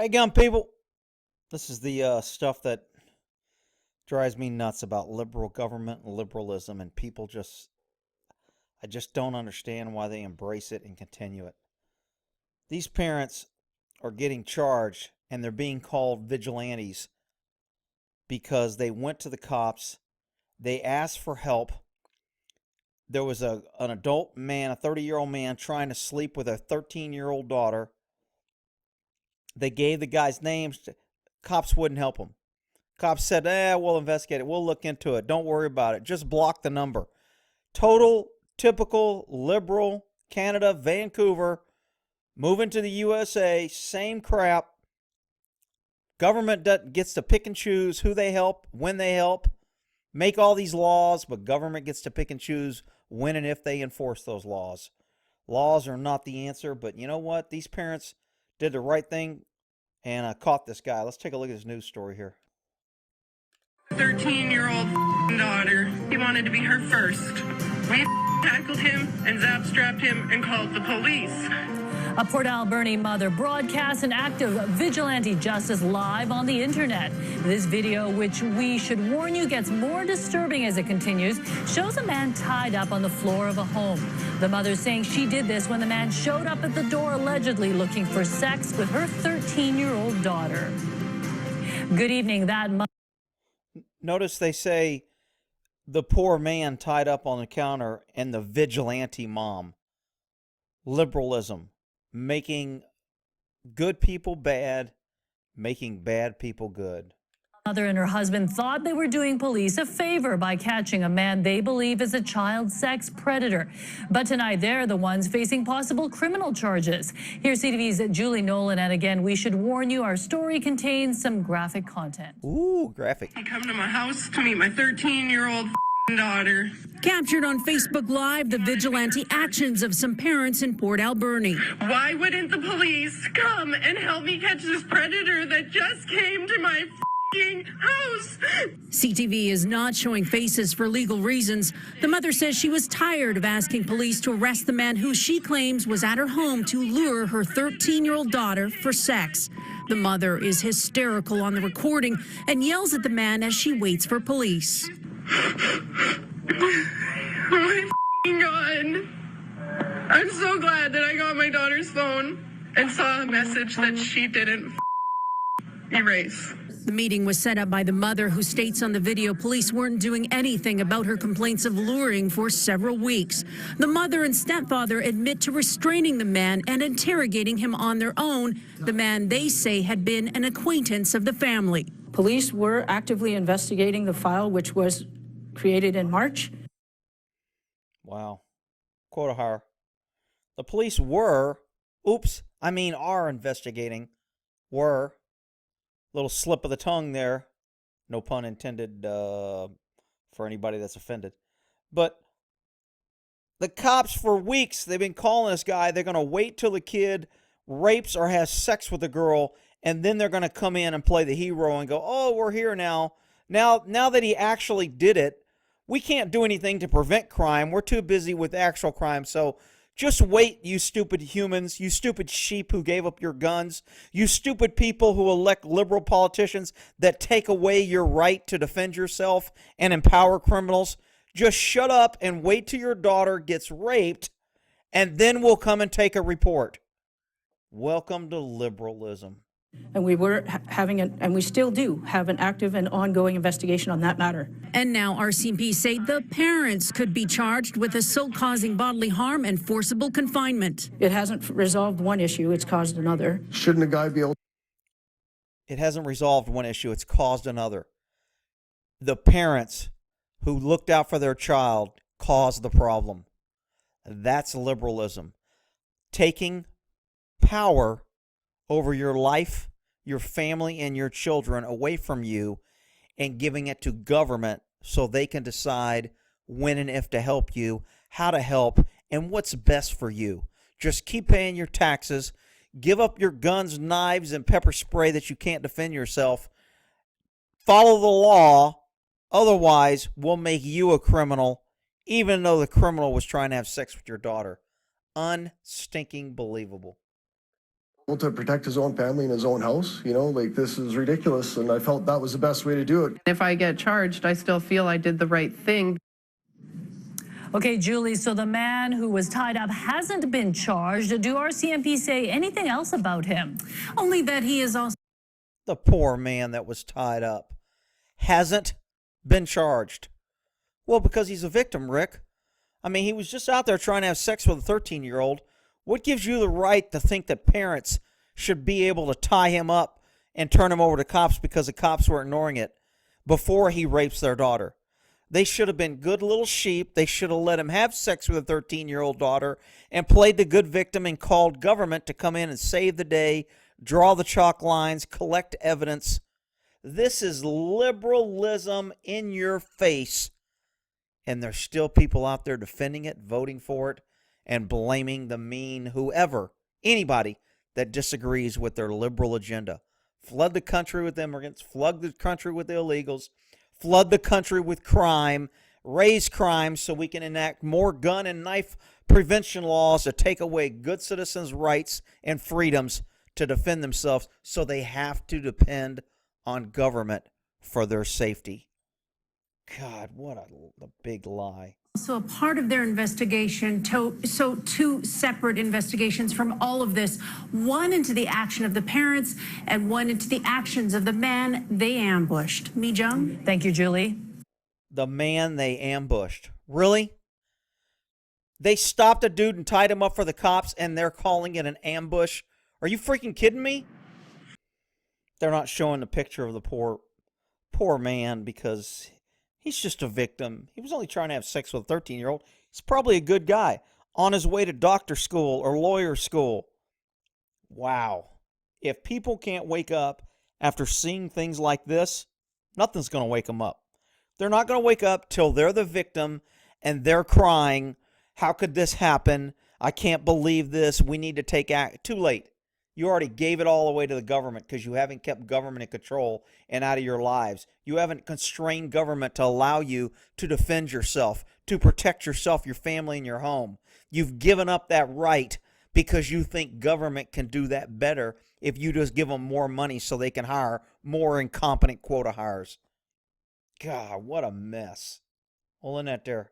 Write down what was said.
Hey, gun people. This is the stuff that drives me nuts about liberal government and liberalism, and I just don't understand why they embrace it and continue it. These parents are getting charged and they're being called vigilantes because they went to the cops, they asked for help. There was an adult man, a 30-year-old man, trying to sleep with a 13-year-old daughter. They gave the guy's names. Cops wouldn't help him. Cops said, we'll investigate it. We'll look into it. Don't worry about it. Just block the number. Total, typical, liberal, Canada, Vancouver, moving to the USA, same crap. Government gets to pick and choose who they help, when they help, make all these laws, but government gets to pick and choose when and if they enforce those laws. Laws are not the answer, but you know what? These parents did the right thing and caught this guy. Let's take a look at his news story here. 13-year-old daughter. He wanted to be her first. We tackled him and zap-strapped him and called the police. A Port Alberni mother broadcasts an act of vigilante justice live on the internet. This video, which we should warn you gets more disturbing as it continues, shows a man tied up on the floor of a home. The mother saying she did this when the man showed up at the door allegedly looking for sex with her 13-year-old daughter. Good evening. Notice they say the poor man tied up on the counter and the vigilante mom. Liberalism. Making good people bad, making bad people good. Mother and her husband thought they were doing police a favor by catching a man they believe is a child sex predator. But tonight they're the ones facing possible criminal charges. Here's CTV's Julie Nolan, and again, we should warn you, our story contains some graphic content. Ooh, graphic. He come to my house to meet my 13-year-old daughter. Captured on Facebook Live, the vigilante actions of some parents in Port Alberni. Why wouldn't the police come and help me catch this predator that just came to my house? CTV is not showing faces for legal reasons. The mother says she was tired of asking police to arrest the man who she claims was at her home to lure her 13-year-old daughter for sex. The mother is hysterical on the recording and yells at the man as she waits for police. Oh my God. I'm so glad that I got my daughter's phone and saw a message that she didn't erase. The meeting was set up by the mother, who states on the video police weren't doing anything about her complaints of luring for several weeks. The mother and stepfather admit to restraining the man and interrogating him on their own, the man they say had been an acquaintance of the family. Police were actively investigating the file, which was created in March. Wow. Quote her. The police are investigating. Were. Little slip of the tongue there. No pun intended for anybody that's offended. But the cops, for weeks, they've been calling this guy. They're going to wait till the kid rapes or has sex with the girl, and then they're going to come in and play the hero and go, oh, we're here now. Now that he actually did it, we can't do anything to prevent crime. We're too busy with actual crime. So just wait, you stupid humans, you stupid sheep who gave up your guns, you stupid people who elect liberal politicians that take away your right to defend yourself and empower criminals. Just shut up and wait till your daughter gets raped, and then we'll come and take a report. Welcome to liberalism. And we were and we still do have an active and ongoing investigation on that matter. And now RCMP say the parents could be charged with assault causing bodily harm and forcible confinement. It hasn't resolved one issue, it's caused another. Shouldn't a guy be able? It hasn't resolved one issue, it's caused another. The parents who looked out for their child caused the problem. That's liberalism. Taking power over your life, your family, and your children away from you and giving it to government so they can decide when and if to help you, how to help, and what's best for you. Just keep paying your taxes, give up your guns, knives, and pepper spray that you can't defend yourself. Follow the law, otherwise we'll make you a criminal, even though the criminal was trying to have sex with your daughter. Unstinking believable. To protect his own family and his own house. You know, like, this is ridiculous, and I felt that was the best way to do it. If I get charged, I still feel I did the right thing. Okay, Julie, so the man who was tied up hasn't been charged. Do RCMP say anything else about him? Only that he is also The poor man that was tied up hasn't been charged. Well, because he's a victim, Rick. I mean, he was just out there trying to have sex with a 13-year-old. What gives you the right to think that parents should be able to tie him up and turn him over to cops because the cops were ignoring it before he rapes their daughter? They should have been good little sheep. They should have let him have sex with a 13-year-old daughter and played the good victim and called government to come in and save the day, draw the chalk lines, collect evidence. This is liberalism in your face. And there's still people out there defending it, voting for it, and blaming the mean whoever, anybody that disagrees with their liberal agenda. Flood the country with immigrants, flood the country with illegals, flood the country with crime, raise crime so we can enact more gun and knife prevention laws to take away good citizens' rights and freedoms to defend themselves, so they have to depend on government for their safety. God, what a big lie. a part of their investigation. So two separate investigations from all of this, one into the action of the parents and one into the actions of the man they ambushed. Mi Jung? Thank you, Julie. The man they ambushed. Really? They stopped a dude and tied him up for the cops, and they're calling it an ambush? Are you freaking kidding me? They're not showing the picture of the poor man because he's just a victim. He was only trying to have sex with a 13-year-old. He's probably a good guy on his way to doctor school or lawyer school. Wow. If people can't wake up after seeing things like this, nothing's going to wake them up. They're not going to wake up till they're the victim and they're crying, how could this happen? I can't believe this. We need to take action. Too late. You already gave it all away to the government because you haven't kept government in control and out of your lives. You haven't constrained government to allow you to defend yourself, to protect yourself, your family, and your home. You've given up that right because you think government can do that better if you just give them more money so they can hire more incompetent quota hires. God, what a mess. Well, in that there.